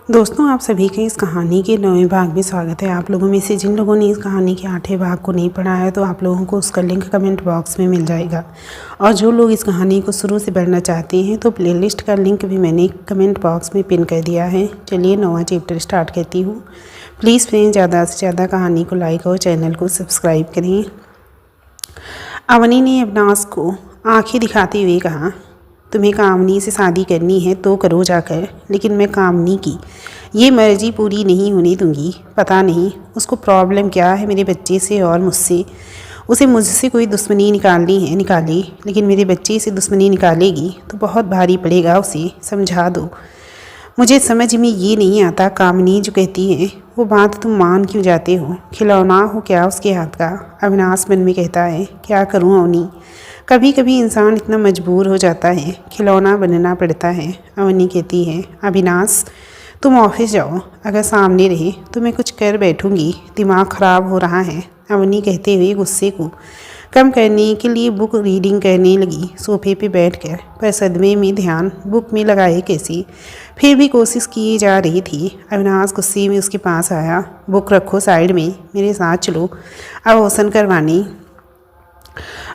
दोस्तों, आप सभी के इस कहानी के 9वें भाग में स्वागत है। आप लोगों में से जिन लोगों ने इस कहानी के 8वें भाग को नहीं पढ़ा है तो आप लोगों को उसका लिंक कमेंट बॉक्स में मिल जाएगा। और जो लोग इस कहानी को शुरू से पढ़ना चाहते हैं तो प्लेलिस्ट का लिंक भी मैंने कमेंट बॉक्स में पिन कर दिया है। चलिए 9वां चैप्टर स्टार्ट करती हूँ। प्लीज़ फ्रेंड्स, ज़्यादा से ज़्यादा कहानी को लाइक और चैनल को सब्सक्राइब करें। अवनी ने अविनाश को आँखें दिखाते हुए कहा, तुम्हें कामनी से शादी करनी है तो करो जाकर, लेकिन मैं कामनी की ये मर्जी पूरी नहीं होने दूंगी। पता नहीं उसको प्रॉब्लम क्या है मेरे बच्चे से और मुझसे। उसे मुझसे कोई दुश्मनी निकाले, लेकिन मेरे बच्चे से दुश्मनी निकालेगी तो बहुत भारी पड़ेगा। उसे समझा दो। मुझे समझ में ये नहीं आता, कामनी जो कहती है वो बात तुम मान क्यों जाते हो? खिलौना हो क्या उसके हाथ का? अविनाश मन में कहता है, क्या करूँ अवनी, कभी कभी इंसान इतना मजबूर हो जाता है, खिलौना बनना पड़ता है। अवनी कहती है, अविनाश तुम ऑफिस जाओ, अगर सामने रहे तो मैं कुछ कर बैठूंगी, दिमाग ख़राब हो रहा है। अवनी कहते हुए गुस्से को कम करने के लिए बुक रीडिंग करने लगी सोफे पे बैठकर, पर सदमे में ध्यान बुक में लगाए कैसे, फिर भी कोशिश की जा रही थी। अविनाश गुस्से में उसके पास आया, बुक रखो साइड में, मेरे साथ चलो अबॉर्शन करवाने।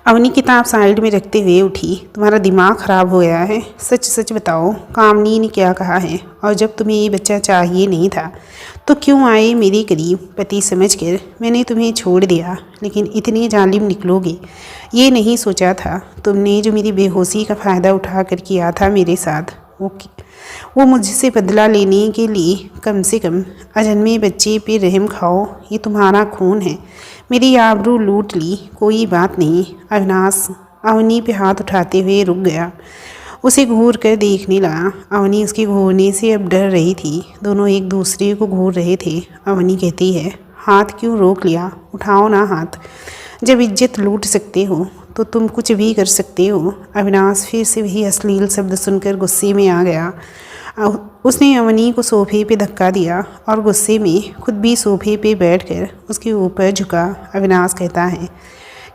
अवनी किताब साइड में रखते हुए उठी, तुम्हारा दिमाग ख़राब हो गया है? सच सच बताओ, कामनी ने क्या कहा है? और जब तुम्हें ये बच्चा चाहिए नहीं था तो क्यों आए मेरे करीब? पति समझकर मैंने तुम्हें छोड़ दिया, लेकिन इतने जालिम निकलोगे ये नहीं सोचा था। तुमने जो मेरी बेहोशी का फ़ायदा उठाकर किया था मेरे साथ, वो मुझसे बदला लेने के लिए कम से कम अजन्मे बच्चे पे रहम खाओ। ये तुम्हारा खून है, मेरी आबरू लूट ली, कोई बात नहीं। अविनाश अवनी पे हाथ उठाते हुए रुक गया, उसे घूर कर देखने लगा। अवनी उसके घूरने से अब डर रही थी, दोनों एक दूसरे को घूर रहे थे। अवनी कहती है, हाथ क्यों रोक लिया? उठाओ ना हाथ, जब इज्जत लूट सकते हो तो तुम कुछ भी कर सकते हो। अविनाश फिर से वही अश्लील शब्द सुनकर गुस्से में आ गया। उसने अवनी को सोफे पे धक्का दिया और गुस्से में खुद भी सोफे पे बैठकर उसके ऊपर झुका। अविनाश कहता है,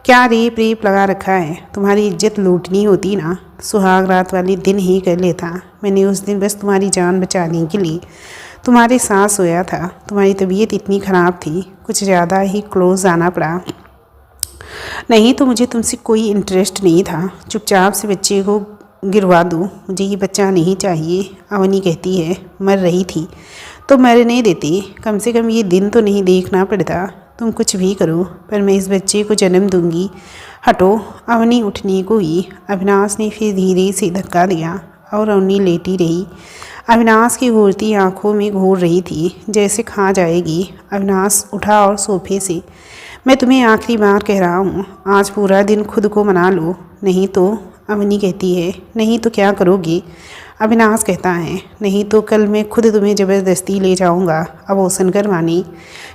क्या रेप लगा रखा है? तुम्हारी इज्जत लूटनी होती ना, सुहाग रात वाले दिन ही कर लेता। मैंने उस दिन बस तुम्हारी जान बचाने के लिए तुम्हारे साथ सोया था। तुम्हारी तबीयत इतनी ख़राब थी, कुछ ज़्यादा ही क्लोज आना पड़ा, नहीं तो मुझे तुमसे कोई इंटरेस्ट नहीं था। चुपचाप से बच्चे को गिरवा दो, मुझे ये बच्चा नहीं चाहिए। अवनी कहती है, मर रही थी तो मरने देते, कम से कम ये दिन तो नहीं देखना पड़ता। तुम कुछ भी करो पर मैं इस बच्चे को जन्म दूंगी। हटो। अवनी उठने को ही अविनाश ने फिर धीरे से धक्का दिया और अवनी लेटी रही। अविनाश की घूरती आंखों में घूर रही थी, जैसे खा जाएगी। अविनाश उठा और सोफे से, मैं तुम्हें आखिरी बार कह रहा हूँ, आज पूरा दिन खुद को मना लो, नहीं तो। अवनी कहती है, नहीं तो क्या करोगे? अविनाश कहता है, नहीं तो कल मैं खुद तुम्हें ज़बरदस्ती ले जाऊँगा अबॉर्शन करवाने।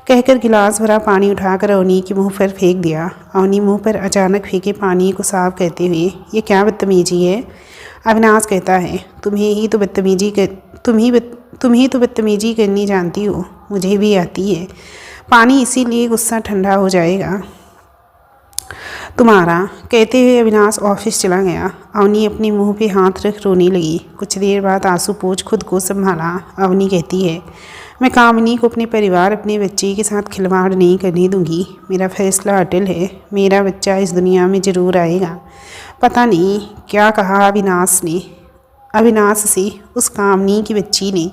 कहकर गिलास भरा पानी उठाकर अवनी के मुंह पर फेंक दिया। अवनी मुंह पर अचानक फेंके पानी को साफ करते हुए, ये क्या बदतमीजी है? अविनाश कहता है, तुम ही तो बदतमीजी करनी जानती हो, मुझे भी आती है। पानी इसीलिए गुस्सा ठंडा हो जाएगा तुम्हारा। कहते हुए अविनाश ऑफिस चला गया। अवनी अपने मुंह पे हाथ रख रोने लगी। कुछ देर बाद आंसू पोंछ खुद को संभाला। अवनी कहती है, मैं कामनी को अपने परिवार, अपने बच्चे के साथ खिलवाड़ नहीं करने दूंगी। मेरा फैसला अटल है, मेरा बच्चा इस दुनिया में ज़रूर आएगा। पता नहीं क्या कहा अविनाश से उस कामनी की बच्ची ने।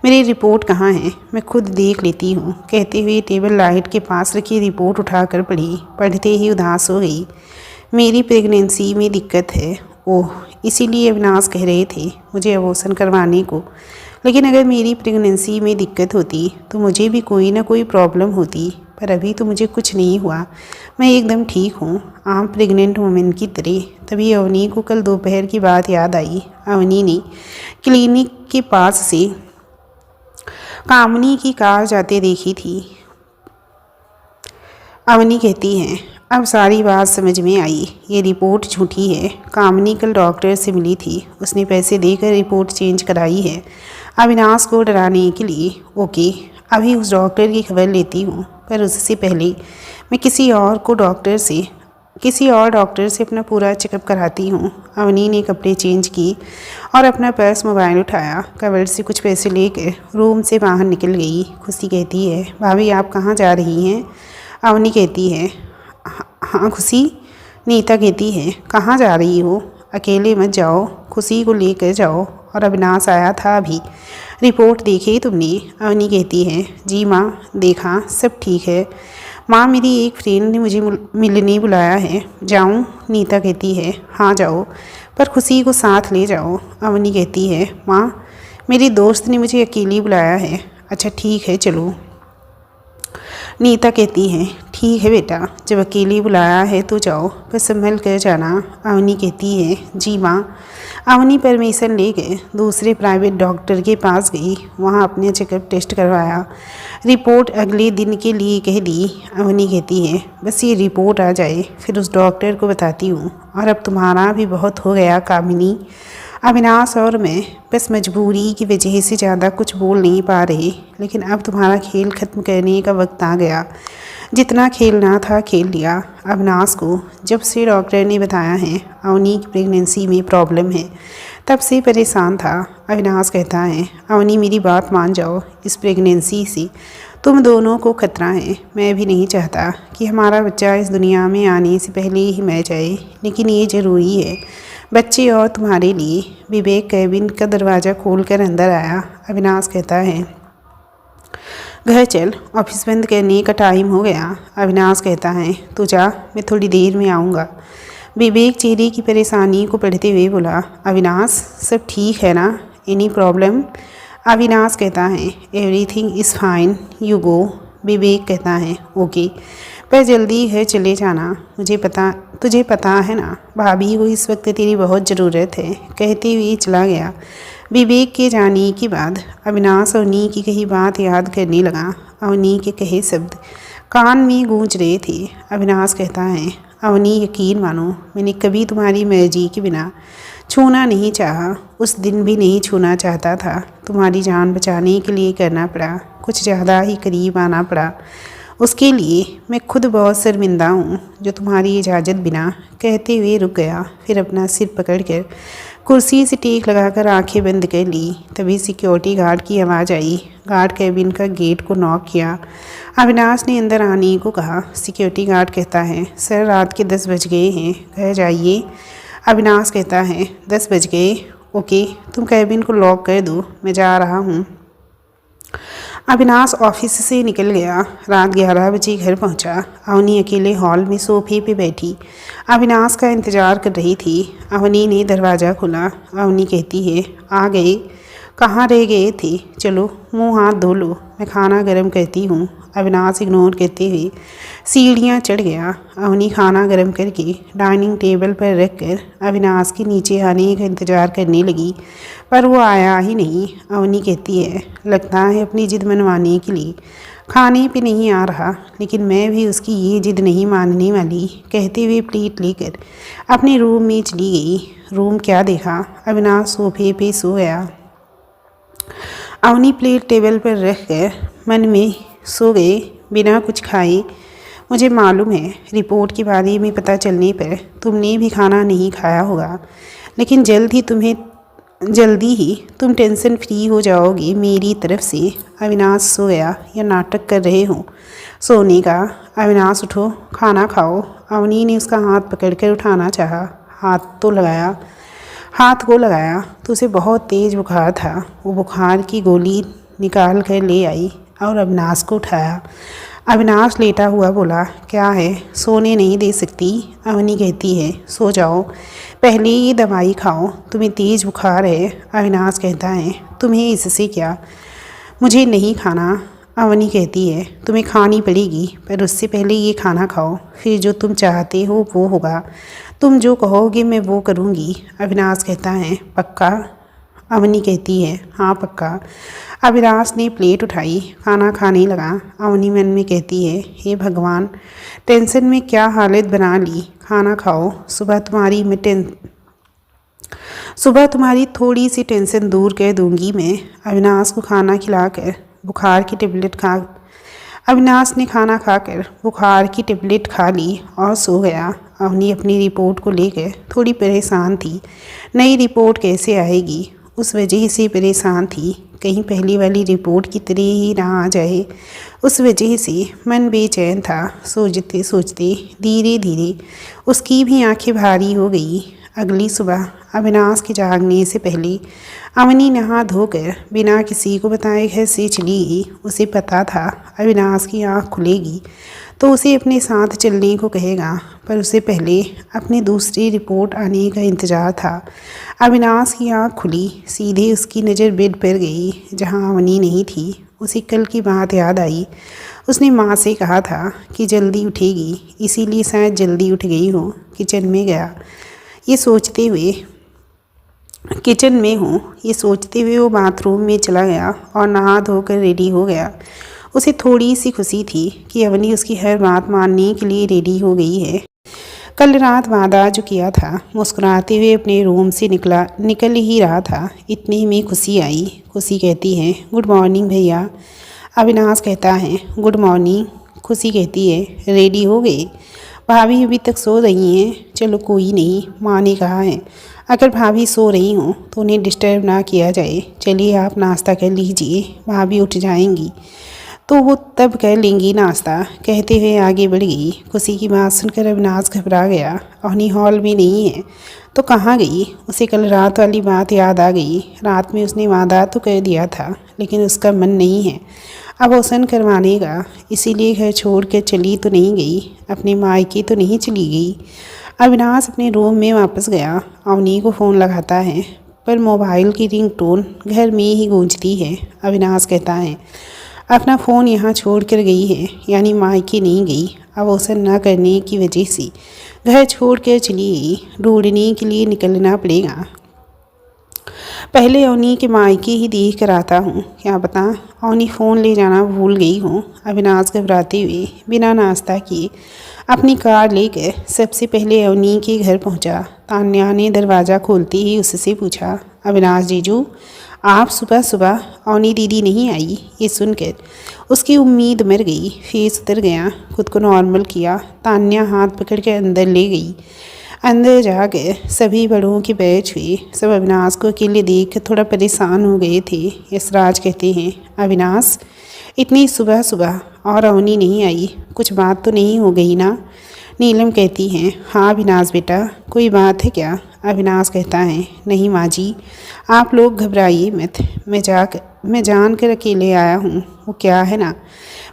मेरी रिपोर्ट कहाँ है? मैं खुद देख लेती हूँ। कहते हुए टेबल लाइट के पास रखी रिपोर्ट उठाकर पढ़ी। पढ़ते ही उदास हो गई। मेरी प्रेगनेंसी में दिक्कत है। ओह, इसीलिए अविनाश कह रहे थे मुझे अबॉर्शन करवाने को। लेकिन अगर मेरी प्रेगनेंसी में दिक्कत होती तो मुझे भी कोई ना कोई प्रॉब्लम होती, पर अभी तो मुझे कुछ नहीं हुआ, मैं एकदम ठीक हूँ, आम प्रेग्नेंट वुमेन की तरह। तभी अवनी को कल दोपहर की बात याद आई। अवनी ने क्लिनिक के पास से कामनी की कार जाते देखी थी। अवनी कहती है, अब सारी बात समझ में आई, ये रिपोर्ट झूठी है। कामनी कल डॉक्टर से मिली थी, उसने पैसे देकर रिपोर्ट चेंज कराई है अविनाश को डराने के लिए। ओके, अभी उस डॉक्टर की खबर लेती हूँ, पर उससे पहले मैं किसी और को डॉक्टर से किसी और डॉक्टर से अपना पूरा चेकअप कराती हूँ। अवनी ने कपड़े चेंज की और अपना पर्स मोबाइल उठाया, कवर्ड से कुछ पैसे लेकर रूम से बाहर निकल गई। खुशी कहती है, भाभी आप कहाँ जा रही हैं? अवनी कहती है, हाँ खुशी। नीता कहती है, कहाँ जा रही हो? अकेले मत जाओ, खुशी को लेकर जाओ। और अविनाश आया था अभी। रिपोर्ट देखी तुमने? अवनी कहती है, जी माँ देखा, सब ठीक है। माँ मेरी एक फ्रेंड ने मुझे मिलने बुलाया है, जाऊँ? नीता कहती है, हाँ जाओ, पर खुशी को साथ ले जाओ। अवनी कहती है, माँ मेरी दोस्त ने मुझे अकेली बुलाया है। अच्छा ठीक है चलो। नीता कहती है, ठीक है बेटा, जब अकेली बुलाया है तो जाओ, पर संभल कर जाना। अवनी कहती है, जी माँ। अवनी परमिशन लेकर दूसरे प्राइवेट डॉक्टर के पास गई। वहाँ अपने चेकअप टेस्ट करवाया, रिपोर्ट अगले दिन के लिए कह दी। अवनी कहती है, बस ये रिपोर्ट आ जाए फिर उस डॉक्टर को बताती हूँ। और अब तुम्हारा भी बहुत हो गया कामिनी। अविनाश और मैं बस मजबूरी की वजह से ज़्यादा कुछ बोल नहीं पा रहे, लेकिन अब तुम्हारा खेल ख़त्म करने का वक्त आ गया। जितना खेलना था खेल लिया। अविनाश को जब से डॉक्टर ने बताया है अवनी की प्रेगनेंसी में प्रॉब्लम है, तब से परेशान था। अविनाश कहता है, अवनी मेरी बात मान जाओ, इस प्रेगनेंसी से तुम दोनों को खतरा है। मैं भी नहीं चाहता कि हमारा बच्चा इस दुनिया में आने से पहले ही मर जाए, लेकिन ये ज़रूरी है बच्चे और तुम्हारे लिए। विवेक कैबिन का दरवाज़ा खोलकर अंदर आया। अविनाश कहता है, घर चल, ऑफिस बंद करने का टाइम हो गया। अविनाश कहता है, तू जा, मैं थोड़ी देर में आऊँगा। विवेक चेहरे की परेशानी को पढ़ते हुए बोला, अविनाश सब ठीक है ना? Any problem? अविनाश कहता है, everything is fine, you go. Vivek कहता है, ओके, पर जल्दी घर चले जाना। तुझे पता है ना, भाभी को इस वक्त तेरी बहुत ज़रूरत है। कहते हुए चला गया। विवेक के जाने के बाद अविनाश अवनी की कही बात याद करने लगा। अवनी के कहे शब्द कान में गूंज रहे थे। अविनाश कहता है, अवनी यकीन मानो, मैंने कभी तुम्हारी मर्जी के बिना छूना नहीं चाहा। उस दिन भी नहीं छूना चाहता था। तुम्हारी जान बचाने के लिए करना पड़ा, कुछ ज़्यादा ही करीब आना पड़ा। उसके लिए मैं खुद बहुत शर्मिंदा हूँ, जो तुम्हारी इजाज़त बिना। कहते हुए रुक गया, फिर अपना सिर पकड़कर कुर्सी से टेक लगाकर आंखें बंद कर ली। तभी सिक्योरिटी गार्ड की आवाज़ आई। गार्ड कैबिन का गेट को नॉक किया। अविनाश ने अंदर आने को कहा। सिक्योरिटी गार्ड कहता है, सर रात के 10 बज गए हैं, घर जाइए। अविनाश कहता है, 10 बज गए, ओके, तुम कैबिन को लॉक कर दो, मैं जा रहा हूँ। अविनाश ऑफिस से निकल गया। रात 11 बजे घर पहुंचा। अवनी अकेले हॉल में सोफे पे बैठी अविनाश का इंतज़ार कर रही थी। अवनी ने दरवाज़ा खोला। अवनी कहती है, आ गए? कहाँ रह गए थे? चलो मुंह हाथ धो लो, मैं खाना गर्म करती हूँ। अविनाश इग्नोर करते हुए सीढ़ियाँ चढ़ गया। अवनी खाना गर्म करके डाइनिंग टेबल पर रख कर अविनाश के नीचे आने का इंतज़ार करने लगी, पर वो आया ही नहीं। अवनी कहती है, लगता है अपनी जिद मनवाने के लिए खाने पे नहीं आ रहा, लेकिन मैं भी उसकी ये जिद नहीं मानने वाली। कहते हुए प्लेट लेकर अपने रूम में चली गई। रूम क्या देखा, अविनाश सोफे पे सो गया। अवनी प्लेट टेबल पर रख कर मन में सो गए, बिना कुछ खाए। मुझे मालूम है रिपोर्ट के बारे में पता चलने पर तुमने भी खाना नहीं खाया होगा, लेकिन जल्दी ही तुम टेंशन फ्री हो जाओगे मेरी तरफ से। अविनाश सो गया या नाटक कर रहे हो सोने का? अविनाश उठो, खाना खाओ। अवनी ने उसका हाथ पकड़कर उठाना चाहा। हाथ को लगाया तो उसे बहुत तेज़ बुखार था। वो बुखार की गोली निकाल कर ले आई और अविनाश को उठाया। अविनाश लेटा हुआ बोला, क्या है, सोने नहीं दे सकती? अवनी कहती है, सो जाओ, पहले ये दवाई खाओ, तुम्हें तेज़ बुखार है। अविनाश कहता है, तुम्हें इससे क्या? मुझे नहीं खाना। अवनी कहती है, तुम्हें खानी पड़ेगी, पर उससे पहले ये खाना खाओ, फिर जो तुम चाहते हो वो होगा। तुम जो कहोगे मैं वो करूँगी। अविनाश कहता है, पक्का? अवनी कहती है, हाँ पक्का। अविनाश ने प्लेट उठाई, खाना खाने लगा। अवनी मन में कहती है, हे भगवान, टेंशन में क्या हालत बना ली। खाना खाओ, सुबह तुम्हारी थोड़ी सी टेंशन दूर कर दूंगी मैं। अविनाश को खाना खिलाकर बुखार की टेबलेट खा अविनाश ने खाना खाकर बुखार की टेबलेट खा ली और सो गया। अवनी अपनी रिपोर्ट को लेकर थोड़ी परेशान थी। नई रिपोर्ट कैसे आएगी, उस वजह से परेशान थी। कहीं पहली वाली रिपोर्ट की तरह ही ना आ जाए, उस वजह से मन बेचैन था। सोचते सोचते धीरे धीरे उसकी भी आंखें भारी हो गई। अगली सुबह अविनाश के जागने से पहले अवनी नहा धोकर बिना किसी को बताए घर से चली गई। उसे पता था अविनाश की आँख खुलेगी तो उसे अपने साथ चलने को कहेगा, पर उसे पहले अपनी दूसरी रिपोर्ट आने का इंतज़ार था। अविनाश की आँख खुली, सीधे उसकी नज़र बेड पर गई जहाँ अवनी नहीं थी। उसे कल की बात याद आई। उसने माँ से कहा था कि जल्दी उठेगी, इसीलिए शायद जल्दी उठ गई हो। किचन में गया, ये सोचते हुए वो बाथरूम में चला गया और नहा धोकर रेडी हो गया। उसे थोड़ी सी खुशी थी कि अवनी उसकी हर बात मानने के लिए रेडी हो गई है। कल रात वादा जो किया था, मुस्कुराते हुए अपने रूम से निकल ही रहा था, इतने में खुशी आई। खुशी कहती है, गुड मॉर्निंग भैया। अविनाश कहता है, गुड मॉर्निंग। खुशी कहती है, रेडी हो गए? भाभी अभी तक सो रही हैं। चलो कोई नहीं, माँ ने कहा है अगर भाभी सो रही हों तो उन्हें डिस्टर्ब ना किया जाए। चलिए आप नाश्ता कर लीजिए, भाभी उठ जाएंगी तो वो तब कर लेंगी नाश्ता, कहते हुए आगे बढ़ गई। खुशी की बात सुनकर अविनाश घबरा गया। अवनी हॉल में नहीं है तो कहाँ गई? उसे कल रात वाली बात याद आ गई। रात में उसने वादा तो कर दिया था, लेकिन उसका मन नहीं है अब औसन करवाने का, इसीलिए घर छोड़ कर चली तो नहीं गई, अपने मायके तो नहीं चली गई। अविनाश अपने रूम में वापस गया। अवनी को फ़ोन लगाता है, पर मोबाइल की रिंगटोन घर में ही गूंजती है। अविनाश कहता है, अपना फ़ोन यहाँ छोड़ कर गई है, यानी मायके नहीं गई। अब औसन न करने की वजह से घर छोड़ कर चली गई। ढूंढने के लिए निकलना पड़ेगा। पहले अवनी के मायके ही देख कर आता हूँ, क्या पता अवनी फ़ोन ले जाना भूल गई हूँ। अविनाश घबराते हुए बिना नाश्ता किए अपनी कार लेकर सबसे पहले अवनी के घर पहुँचा। तान्या ने दरवाज़ा खोलते ही उससे पूछा, अविनाश जीजू आप सुबह सुबह अवनी दीदी नहीं आई? ये सुनकर उसकी उम्मीद मर गई। फेस उतर गया, खुद को नॉर्मल किया। तान्या हाथ पकड़ के अंदर ले गई। अंदर जाकर सभी बड़ों के बैच हुए। सब अविनाश को अकेले देख थोड़ा परेशान हो गए थे। यशराज कहते हैं, अविनाश इतनी सुबह सुबह और अवनी नहीं आई, कुछ बात तो नहीं हो गई ना? नीलम कहती हैं, हाँ अविनाश बेटा, कोई बात है क्या? अविनाश कहता है, नहीं माँ जी, आप लोग घबराइए मत, मैं जान कर अकेले आया हूँ। वो क्या है ना,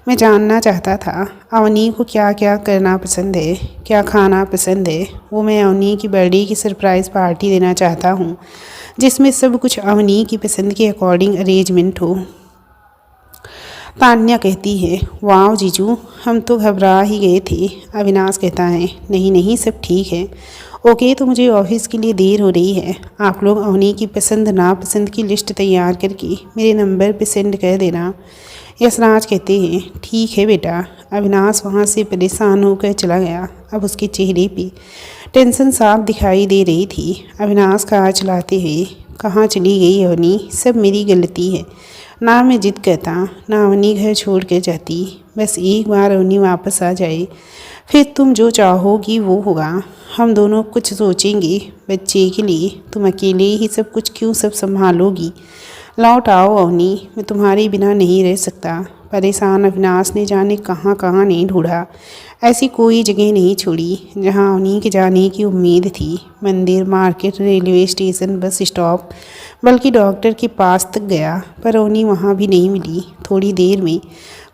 मैं जानना चाहता था अवनी को क्या क्या करना पसंद है, क्या खाना पसंद है। वो मैं अवनी की बर्थडे की सरप्राइज़ पार्टी देना चाहता हूँ, जिसमें सब कुछ अवनी की पसंद के अकॉर्डिंग अरेंजमेंट हो। तान्या कहती है, वाह जीजू, हम तो घबरा ही गए थे। अविनाश कहता है, नहीं नहीं सब ठीक है। ओके, तो मुझे ऑफिस के लिए देर हो रही है। आप लोग अवनी की पसंद नापसंद की लिस्ट तैयार करके मेरे नंबर पे सेंड कर देना। यशराज कहते हैं, ठीक है बेटा। अविनाश वहाँ से परेशान होकर चला गया। अब उसके चेहरे पे टेंशन साफ दिखाई दे रही थी। अविनाश कार चलाते हुए, कहाँ चली गई अवनी? सब मेरी गलती है, ना मैं जिद करता, ना अवनी घर छोड़ कर जाती। बस एक बार अवनी वापस आ जाए, फिर तुम जो चाहोगी वो होगा। हम दोनों कुछ सोचेंगे बच्चे के लिए। तुम अकेले ही सब कुछ क्यों सब संभालोगी? लौट आओ अवनी, मैं तुम्हारे बिना नहीं रह सकता। परेशान अविनाश ने जाने कहाँ कहाँ नहीं ढूंढा, ऐसी कोई जगह नहीं छोड़ी जहाँ अवनी के जाने की उम्मीद थी। मंदिर, market, railway station, bus stop, बल्कि डॉक्टर के पास तक गया, पर अवनी वहाँ भी नहीं मिली। थोड़ी देर में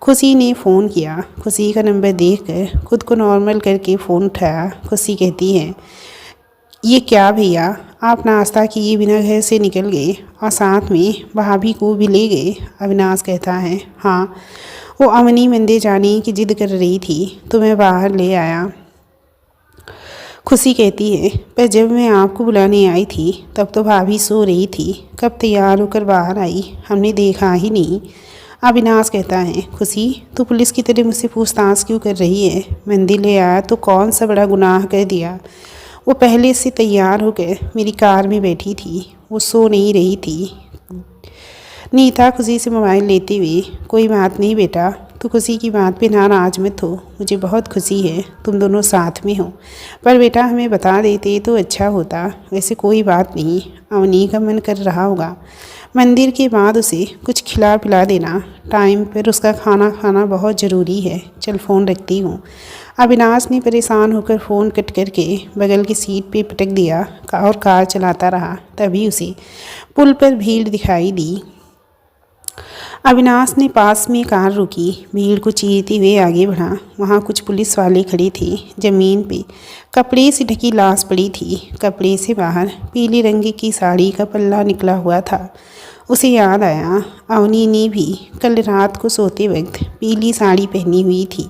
खुशी ने फ़ोन किया। खुशी का नंबर देखकर खुद को नॉर्मल करके फ़ोन उठाया। खुशी कहती है, ये क्या भैया, आप नाश्ता किए बिना घर से निकल गए और साथ में भाभी को भी ले गए? अविनाश कहता है, हाँ, वो अवनी मंदिर जाने की जिद कर रही थी तो मैं बाहर ले आया। खुशी कहती है, पर जब मैं आपको बुलाने आई थी तब तो भाभी सो रही थी, कब तैयार होकर बाहर आई, हमने देखा ही नहीं। अविनाश कहता है, खुशी तो पुलिस की तरह मुझसे पूछताछ क्यों कर रही है? मंदिर ले आया तो कौन सा बड़ा गुनाह कर दिया? वो पहले से तैयार होकर मेरी कार में बैठी थी, वो सो नहीं रही थी। नीता खुशी से मोबाइल लेते हुए, कोई बात नहीं बेटा, तू खुशी की बात पे नाराज मत हो, मुझे बहुत खुशी है तुम दोनों साथ में हो, पर बेटा हमें बता देते तो अच्छा होता। वैसे कोई बात नहीं, अवनी का मन कर रहा होगा मंदिर के बाद उसे कुछ खिला पिला देना, टाइम पर उसका खाना खाना बहुत ज़रूरी है। चल फ़ोन रखती हूँ। अविनाश ने परेशान होकर फ़ोन कट करके बगल की सीट पे पटक दिया और कार चलाता रहा। तभी उसे पुल पर भीड़ दिखाई दी। अविनाश ने पास में कार रोकी, भीड़ को चीरते हुए आगे बढ़ा। वहाँ कुछ पुलिस वाले खड़े थे। ज़मीन पे कपड़े से ढकी लाश पड़ी थी। कपड़े से बाहर पीले रंग की साड़ी का पल्ला निकला हुआ था। उसे याद आया, अवनी ने भी कल रात को सोते वक्त पीली साड़ी पहनी हुई थी।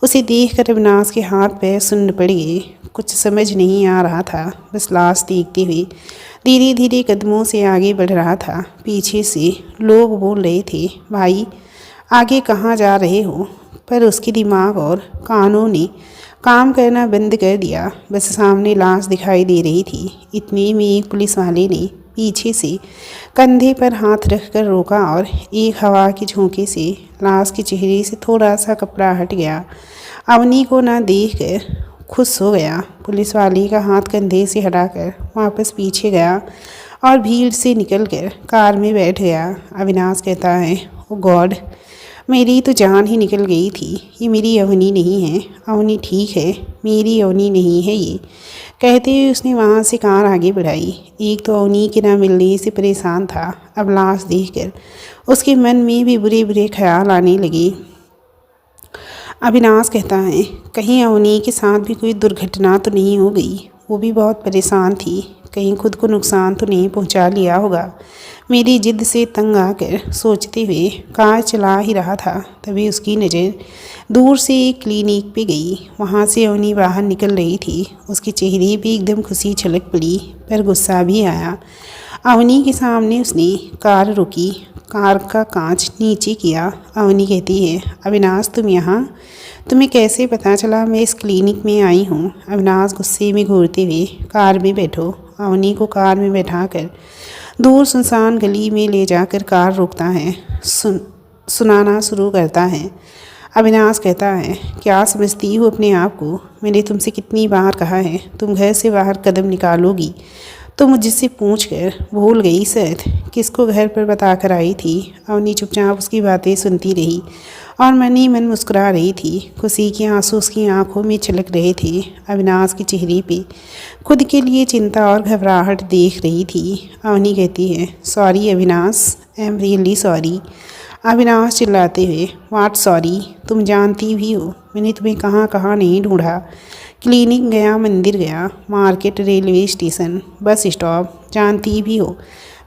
उसे देखकर अविनाश के हाथ पैर सुन्न पड़ गए। कुछ समझ नहीं आ रहा था, बस लाश देखते हुए धीरे धीरे कदमों से आगे बढ़ रहा था। पीछे से लोग बोल रहे थे, भाई आगे कहाँ जा रहे हो? पर उसके दिमाग और कानों ने काम करना बंद कर दिया। बस सामने लाश दिखाई दे रही थी। इतने में एक पुलिस वाले ने पीछे से कंधे पर हाथ रखकर रोका और एक हवा के झोंके से लाश के चेहरे से थोड़ा सा कपड़ा हट गया। अवनी को ना देखकर खुश हो गया। पुलिस वाले का हाथ कंधे से हटाकर वापस पीछे गया और भीड़ से निकलकर कार में बैठ गया। अविनाश कहता है, ओ गॉड, मेरी तो जान ही निकल गई थी। ये मेरी अवनी नहीं है। अवनी ठीक है, मेरी अवनी नहीं है ये। कहते हुए उसने वहाँ से कार आगे बढ़ाई। एक तो अवनी के ना मिलने से परेशान था, अब लाश देखकर उसके मन में भी बुरे बुरे ख्याल आने लगे। अविनाश कहता है, कहीं अवनी के साथ भी कोई दुर्घटना तो नहीं हो गई? वो भी बहुत परेशान थी, कहीं खुद को नुकसान तो नहीं पहुंचा लिया होगा। मेरी जिद से तंग आकर सोचते हुए कार चला ही रहा था, तभी उसकी नज़र दूर से एक क्लिनिक पे गई। वहाँ से अवनी बाहर निकल रही थी। उसके चेहरे पे एकदम खुशी छलक पड़ी, पर गुस्सा भी आया। अवनी के सामने उसने कार रोकी, कार का कांच नीचे किया। अवनी कहती है, अविनाश तुम यहाँ? तुम्हें कैसे पता चला मैं इस क्लिनिक में आई हूँ? अविनाश गुस्से में घूरते हुए, कार में बैठो। अवनी को कार में बैठाकर दूर सुनसान गली में ले जाकर कार रोकता है। सुनाना शुरू करता है। अविनाश कहता है, क्या समझती हो अपने आप को? मैंने तुमसे कितनी बार कहा है तुम घर से बाहर कदम निकालोगी तो मुझसे पूछ कर भूल गई शायद किसको घर पर बता कर आई थी। अवनी चुपचाप उसकी बातें सुनती रही और मन ही मन मुस्कुरा रही थी। खुशी के आंसू उसकी आंखों में छलक रहे थे। अविनाश के चेहरे पे खुद के लिए चिंता और घबराहट देख रही थी। अवनी कहती है, sorry Avinash, I am really sorry. Avinash चिल्लाते हुए, व्हाट सॉरी? तुम जानती भी हो मैंने तुम्हें कहाँ कहाँ नहीं ढूंढा। क्लिनिक गया, मंदिर गया, market, railway station, bus stop. जानती भी हो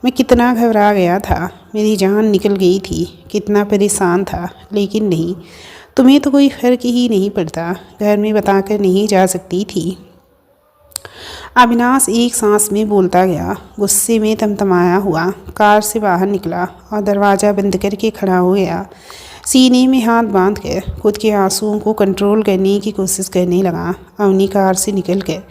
मैं कितना घबरा गया था, मेरी जान निकल गई थी, कितना परेशान था। लेकिन नहीं, तुम्हें तो कोई फ़र्क ही नहीं पड़ता, घर में बताकर नहीं जा सकती थी। अविनाश एक सांस में बोलता गया, गुस्से में तमतमाया हुआ कार से बाहर निकला और दरवाज़ा बंद करके खड़ा हो गया। सीने में हाथ बांधकर खुद के आंसुओं को कंट्रोल करने की कोशिश करने लगा। अवनी कार से निकलकर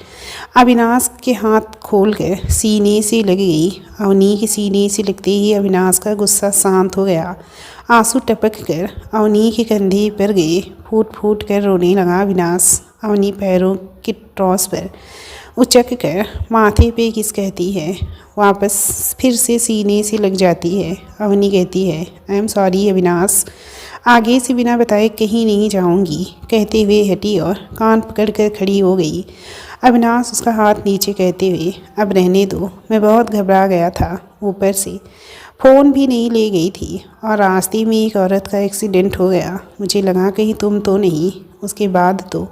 अविनाश के हाथ खोलकर सीने से लग गई। अवनी के सीने से लगते ही अविनाश का गुस्सा शांत हो गया। आंसू टपक कर अवनी के कंधे पर गए। फूट फूट कर रोने लगा अविनाश। अवनी पैरों के टॉस पर उचक कर माथे पे किस कहती है, वापस फिर से सीने से लग जाती है। अवनी कहती है, आई एम सॉरी अविनाश, आगे से बिना बताए कहीं नहीं जाऊंगी। कहते हुए हटी और कान पकड़कर खड़ी हो गई। अविनाश उसका हाथ नीचे कहते हुए, अब रहने दो, मैं बहुत घबरा गया था, ऊपर से फ़ोन भी नहीं ले गई थी और रास्ते में एक औरत का एक्सीडेंट हो गया, मुझे लगा कहीं तुम तो नहीं। उसके बाद तो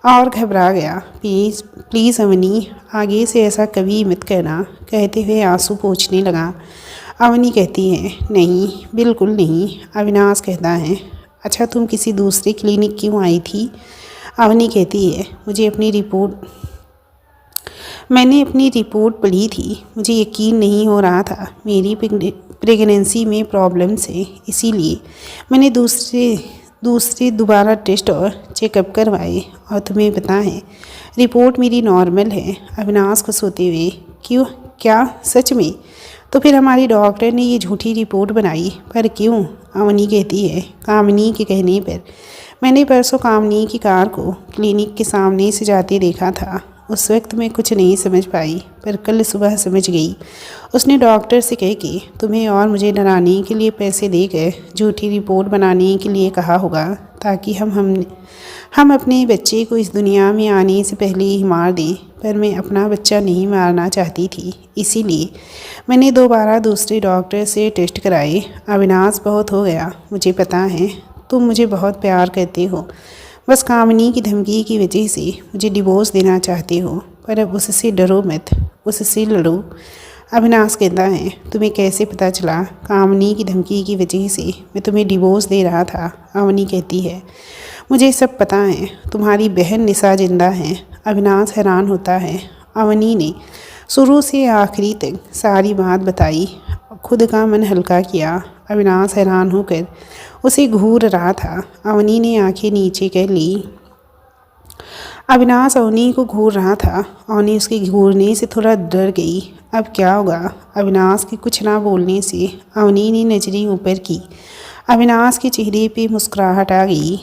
और घबरा गया। प्लीज़ प्लीज़ अवनी, आगे से ऐसा कभी मत करना। कहते हुए आंसू पोंछने लगा। अवनी कहती है, नहीं बिल्कुल नहीं। अविनाश कहता है, अच्छा तुम किसी दूसरे क्लिनिक क्यों आई थी? अवनी कहती है, मैंने अपनी रिपोर्ट पढ़ी थी, मुझे यकीन नहीं हो रहा था मेरी प्रेगनेंसी में प्रॉब्लम्स है, इसीलिए मैंने दूसरे दोबारा टेस्ट और चेकअप करवाए और तुम्हें पता है रिपोर्ट मेरी नॉर्मल है। अविनाश को सोते हुए, क्यों, क्या सच में? तो फिर हमारी डॉक्टर ने ये झूठी रिपोर्ट बनाई। पर क्यों? अवनी कहती है, कामिनी के कहने पर। मैंने परसों कामिनी की कार को क्लिनिक के सामने से जाते देखा था। उस वक्त मैं कुछ नहीं समझ पाई, पर कल सुबह समझ गई। उसने डॉक्टर से कह के तुम्हें और मुझे डराने के लिए पैसे देकर झूठी रिपोर्ट बनाने के लिए कहा होगा, ताकि हम अपने बच्चे को इस दुनिया में आने से पहले ही मार दें। पर मैं अपना बच्चा नहीं मारना चाहती थी, इसीलिए मैंने दोबारा दूसरे डॉक्टर से टेस्ट कराए। अविनाश, बहुत हो गया। मुझे पता है तुम मुझे बहुत प्यार करते हो, बस कामिनी की धमकी की वजह से मुझे डिवोर्स देना चाहते हो। पर अब उससे डरो मत, उससे लड़ो। अविनाश कहता है, तुम्हें कैसे पता चला कामिनी की धमकी की वजह से मैं तुम्हें डिवोर्स दे रहा था? अवनी कहती है, मुझे सब पता है। तुम्हारी बहन निशा जिंदा है। अविनाश हैरान होता है। अवनी ने शुरू से आखिरी तक सारी बात बताई, खुद का मन हल्का किया। अविनाश हैरान होकर उसे घूर रहा था। अवनी ने आंखें नीचे कर ली। अविनाश अवनी को घूर रहा था। अवनी उसके घूरने से थोड़ा डर गई। अब क्या होगा? अविनाश के कुछ ना बोलने से अवनी ने नजरें ऊपर की। अविनाश के चेहरे पे मुस्कुराहट आ गई।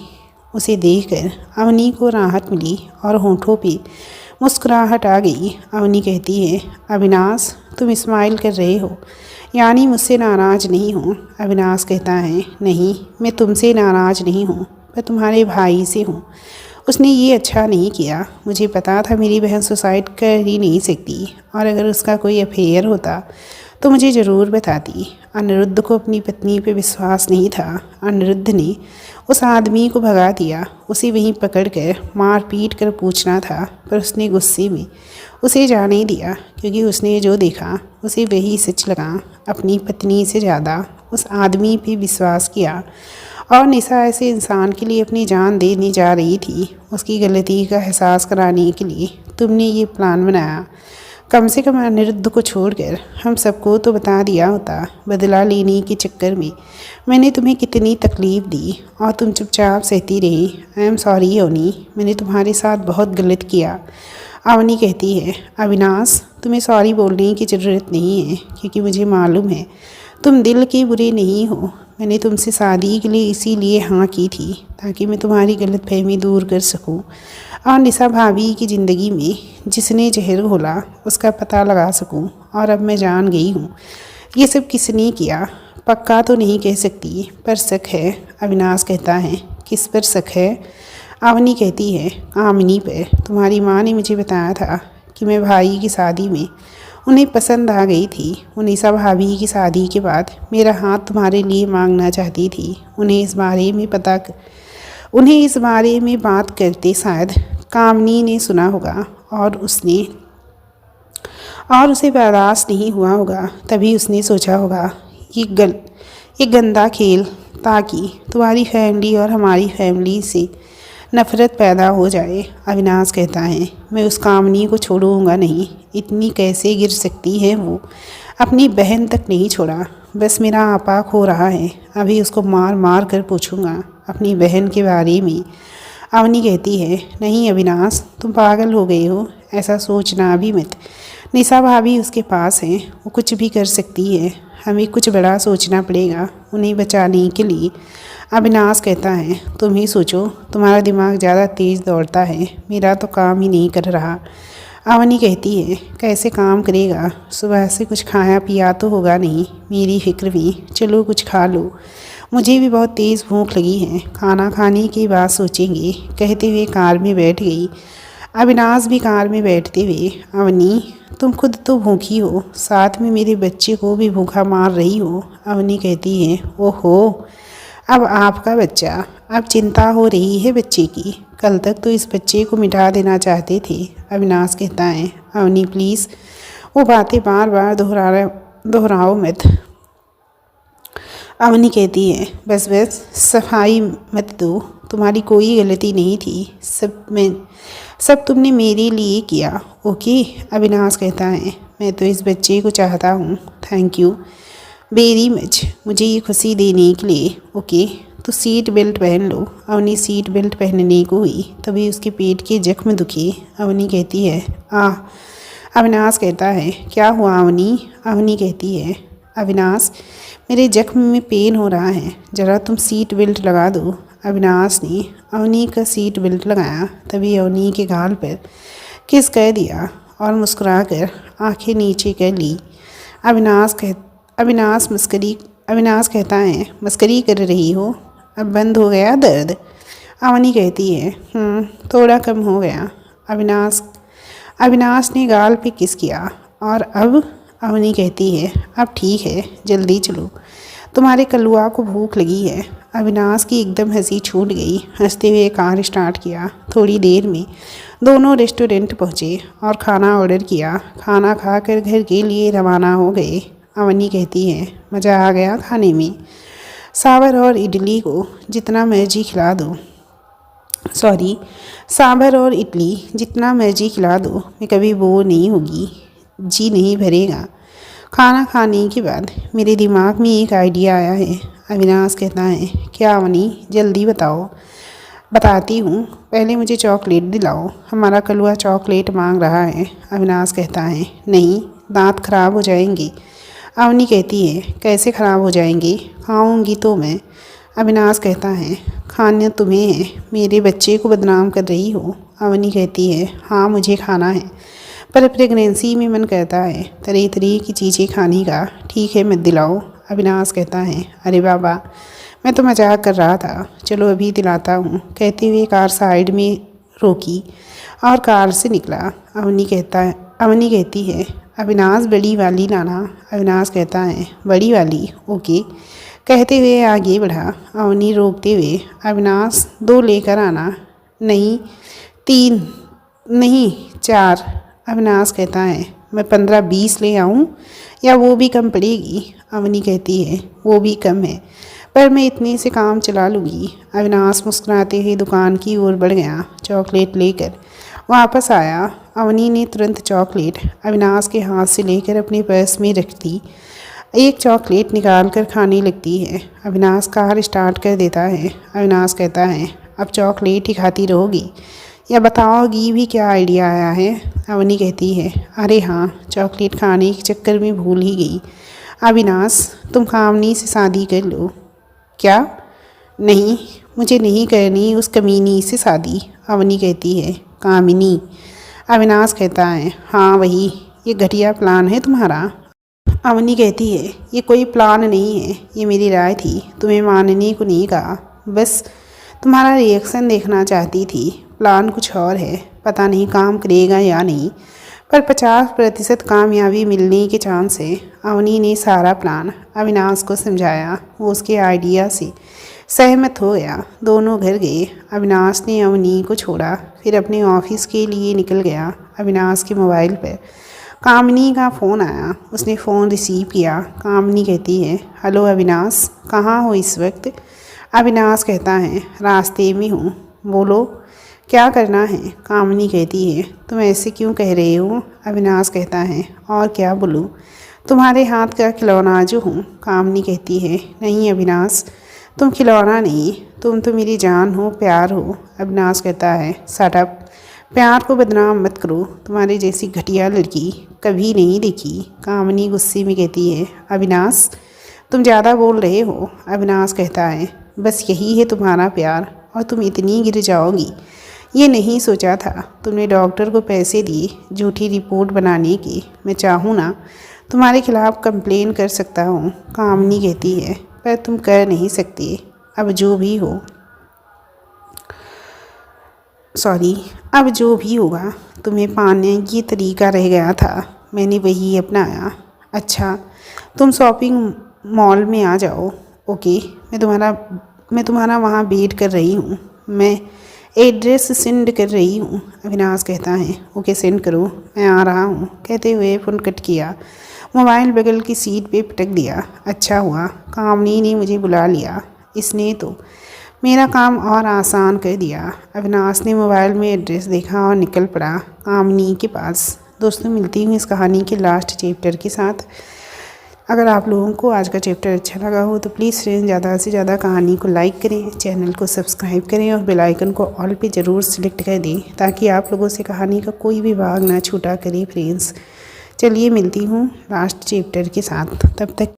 उसे देखकर अवनी को राहत मिली और होंठों पे मुस्कुराहट आ गई। अवनी कहती है, अविनाश, तुम स्माइल कर रहे हो, यानी मुझसे नाराज़ नहीं हूँ? अविनाश कहता है, नहीं, मैं तुमसे नाराज़ नहीं हूँ, मैं तुम्हारे भाई से हूँ। उसने ये अच्छा नहीं किया। मुझे पता था मेरी बहन सुसाइड कर ही नहीं सकती, और अगर उसका कोई अफेयर होता तो मुझे ज़रूर बताती। अनिरुद्ध को अपनी पत्नी पे विश्वास नहीं था। अनिरुद्ध ने उस आदमी को भगा दिया। उसे वहीं पकड़कर मार पीट कर पूछना था, पर उसने गुस्से में उसे जाने दिया, क्योंकि उसने जो देखा उसे वही सच लगा। अपनी पत्नी से ज़्यादा उस आदमी पे विश्वास किया, और निशा ऐसे इंसान के लिए अपनी जान देने जा रही थी। उसकी गलती का एहसास कराने के लिए तुमने ये प्लान बनाया। कम से कम अनिरुद्ध को छोड़कर हम सबको तो बता दिया होता। बदला लेने के चक्कर में मैंने तुम्हें कितनी तकलीफ़ दी, और तुम चुपचाप सहती रही। आई एम सॉरी अवनी, मैंने तुम्हारे साथ बहुत गलत किया। अवनी कहती है, अविनाश, तुम्हें सॉरी बोलने की ज़रूरत नहीं है, क्योंकि मुझे मालूम है तुम दिल के बुरे नहीं हो। मैंने तुमसे शादी के लिए इसीलिए हाँ की थी, ताकि मैं तुम्हारी गलतफहमी दूर कर सकूं, और निशा भाभी की ज़िंदगी में जिसने जहर घोला उसका पता लगा सकूं। और अब मैं जान गई हूँ ये सब किसने किया। पक्का तो नहीं कह सकती, पर शक है। अविनाश कहता है, किस पर शक है? अवनी कहती है, कामिनी पर। तुम्हारी माँ ने मुझे बताया था कि मैं भाई की शादी में उन्हें पसंद आ गई थी। वो निशा भाभी की शादी के बाद मेरा हाथ तुम्हारे लिए मांगना चाहती थी। उन्हें इस बारे में बात करते शायद कामिनी ने सुना होगा, और उसे बर्दाश्त नहीं हुआ होगा। तभी उसने सोचा होगा ये गंदा खेल, ताकि तुम्हारी फैमिली और हमारी फैमिली से नफ़रत पैदा हो जाए। अविनाश कहता है, मैं उस कामिनी को छोड़ूंगा नहीं। इतनी कैसे गिर सकती है वो? अपनी बहन तक नहीं छोड़ा। बस मेरा आपा खो रहा है, अभी उसको मार मार कर पूछूंगा अपनी बहन के बारे में। अवनी कहती है, नहीं अविनाश, तुम पागल हो गए हो, ऐसा सोचना भी मत। निशा भाभी उसके पास हैं, वो कुछ भी कर सकती है। हमें कुछ बड़ा सोचना पड़ेगा उन्हें बचाने के लिए। अविनाश कहता है, तुम ही सोचो, तुम्हारा दिमाग ज़्यादा तेज़ दौड़ता है, मेरा तो काम ही नहीं कर रहा। अवनी कहती है, कैसे काम करेगा? सुबह से कुछ खाया पिया तो होगा नहीं। मेरी फिक्र में, चलो कुछ खा लो, मुझे भी बहुत तेज़ भूख लगी है, खाना खाने की बात सोचेंगे, कहते हुए कार में बैठ गई। अविनाश भी कार में बैठते हुए, अवनी, तुम खुद तो भूखी हो, साथ में मेरे बच्चे को भी भूखा मार रही हो। अवनी कहती है, ओहो, अब आपका बच्चा, अब चिंता हो रही है बच्चे की। कल तक तो इस बच्चे को मिटा देना चाहते थे। अविनाश कहता है, अवनी प्लीज़, वो बातें बार बार दोहराओ मत। अवनी कहती है, बस सफाई मत दो, तुम्हारी कोई गलती नहीं थी, सब तुमने मेरे लिए किया। ओके? अविनाश कहता है, मैं तो इस बच्चे को चाहता हूँ। थैंक यू वेरी मच मुझे ये खुशी देने के लिए। ओके, तो सीट बेल्ट पहन लो। अवनी सीट बेल्ट पहनने को हुई, तभी उसके पेट के जख्म दुखे। अवनी कहती है, अविनाश कहता है, क्या हुआ अवनी? अवनी कहती है, अविनाश मेरे जख्म में पेन हो रहा है, ज़रा तुम सीट बेल्ट लगा दो। अविनाश ने अवनी का सीट बेल्ट लगाया। तभी अवनी के गाल पर किस कह दिया और मुस्कुराकर आंखें नीचे कर ली। अविनाश कहता है, मस्करी कर रही हो? अब बंद हो गया दर्द? अवनी कहती है, थोड़ा कम हो गया। अविनाश ने गाल पे किस किया। और अब? अवनी कहती है, अब ठीक है, जल्दी चलो, तुम्हारे कलुआ को भूख लगी है। अविनाश की एकदम हंसी छूट गई। हंसते हुए कार स्टार्ट किया। थोड़ी देर में दोनों रेस्टोरेंट पहुँचे और खाना ऑर्डर किया। खाना खाकर घर के लिए रवाना हो गए। अवनी कहती है, मज़ा आ गया खाने में। सांभर और इडली को जितना मर्जी खिला दो, सांभर और इडली जितना मर्जी खिला दो, मैं कभी बोर नहीं होगी, जी नहीं भरेगा। खाना खाने के बाद मेरे दिमाग में एक आइडिया आया है। अविनाश कहता है, क्या अवनी? जल्दी बताओ। बताती हूँ, पहले मुझे चॉकलेट दिलाओ, हमारा कलुआ चॉकलेट मांग रहा है। अविनाश कहता है, नहीं, दांत खराब हो जाएंगे। अवनी कहती है, कैसे ख़राब हो जाएंगे? खाऊंगी तो मैं। अविनाश कहता है, खाना तुम्हें है, मेरे बच्चे को बदनाम कर रही हो। अवनी कहती है, हाँ मुझे खाना है, पर प्रेगनेंसी में मन करता है तरह तरह की चीज़ें खाने का। ठीक है, मत दिलाओ। अविनाश कहता है, अरे बाबा, मैं तो मजाक कर रहा था, चलो अभी दिलाता हूँ। कहते हुए कार साइड में रोकी और कार से निकला। अवनी कहती है, अविनाश बड़ी वाली लाना। अविनाश कहता है, बड़ी वाली, ओके। कहते हुए आगे बढ़ा। अवनी रोकते हुए, अविनाश 2 लेकर आना। नहीं 3, नहीं 4। अविनाश कहता है, मैं 15-20 ले आऊँ या वो भी कम पड़ेगी? अवनी कहती है, वो भी कम है, पर मैं इतने से काम चला लूँगी। अविनाश मुस्कुराते हुए दुकान की ओर बढ़ गया। चॉकलेट लेकर वापस आया। अवनी ने तुरंत चॉकलेट अविनाश के हाथ से लेकर अपने पर्स में रख दी। एक चॉकलेट निकाल कर खाने लगती है। अविनाश कार स्टार्ट कर देता है। अविनाश कहता है, अब चॉकलेट ही खाती रहोगी या बताओगी भी क्या आइडिया आया है? अवनी कहती है, अरे हाँ, चॉकलेट खाने के चक्कर में भूल ही गई। अविनाश, तुम कामनी से शादी कर लो। क्या? नहीं, मुझे नहीं करनी उस कमीनी से शादी। अवनी कहती है, कामिनी? अविनाश कहता है, हाँ वही, ये घटिया प्लान है तुम्हारा। अवनी कहती है, ये कोई प्लान नहीं है, ये मेरी राय थी, तुम्हें मानने को नहीं कहा, बस तुम्हारा रिएक्शन देखना चाहती थी। प्लान कुछ और है, पता नहीं काम करेगा या नहीं, पर 50% कामयाबी मिलने के चांस है। अवनी ने सारा प्लान अविनाश को समझाया। वो उसके आइडिया से सहमत हो गया। दोनों घर गए। अविनाश ने अवनी को छोड़ा, फिर अपने ऑफिस के लिए निकल गया। अविनाश के मोबाइल पर कामिनी का फ़ोन आया। उसने फ़ोन रिसीव किया। कामिनी कहती है, हेलो अविनाश, कहाँ हो इस वक्त? अविनाश कहता है, रास्ते में हूँ, बोलो क्या करना है? कामिनी कहती है, तुम ऐसे क्यों कह रहे हो? अविनाश कहता है, और क्या बोलूँ, तुम्हारे हाथ का खिलौना जो हूँ। कामिनी कहती है, नहीं अविनाश, तुम खिलौना नहीं, तुम तो मेरी जान हो, प्यार हो। अविनाश कहता है, शट अप, प्यार को बदनाम मत करो, तुम्हारी जैसी घटिया लड़की कभी नहीं देखी। कामिनी गुस्से में कहती है, अविनाश तुम ज़्यादा बोल रहे हो। अविनाश कहता है, बस यही है तुम्हारा प्यार और तुम इतनी गिर जाओगी ये नहीं सोचा था। तुमने डॉक्टर को पैसे दिए झूठी रिपोर्ट बनाने की। मैं चाहूँ ना तुम्हारे खिलाफ़ कंप्लेन कर सकता हूँ। कामिनी कहती है, पर तुम कर नहीं सकती। अब जो भी होगा तुम्हें पाने की तरीका रह गया था, मैंने वही अपनाया। अच्छा, तुम शॉपिंग मॉल में आ जाओ। ओके, मैं तुम्हारा वहाँ वेट कर रही हूँ। मैं एड्रेस सेंड कर रही हूँ। अविनाश कहता है, ओके सेंड करो, मैं आ रहा हूँ। कहते हुए फ़ोन कट किया। मोबाइल बगल की सीट पे पटक दिया। अच्छा हुआ कामिनी ने मुझे बुला लिया, इसने तो मेरा काम और आसान कर दिया। अविनाश ने मोबाइल में एड्रेस देखा और निकल पड़ा कामिनी के पास। दोस्तों, मिलती हूँ इस कहानी के लास्ट चैप्टर के साथ। अगर आप लोगों को आज का चैप्टर अच्छा लगा हो तो प्लीज़ फ्रेंड्स ज़्यादा से ज़्यादा कहानी को लाइक करें, चैनल को सब्सक्राइब करें और बेल आइकन को ऑल पे ज़रूर सेलेक्ट कर दें ताकि आप लोगों से कहानी का कोई भी भाग ना छूटा करे फ्रेंड्स। चलिए मिलती हूँ लास्ट चैप्टर के साथ, तब तक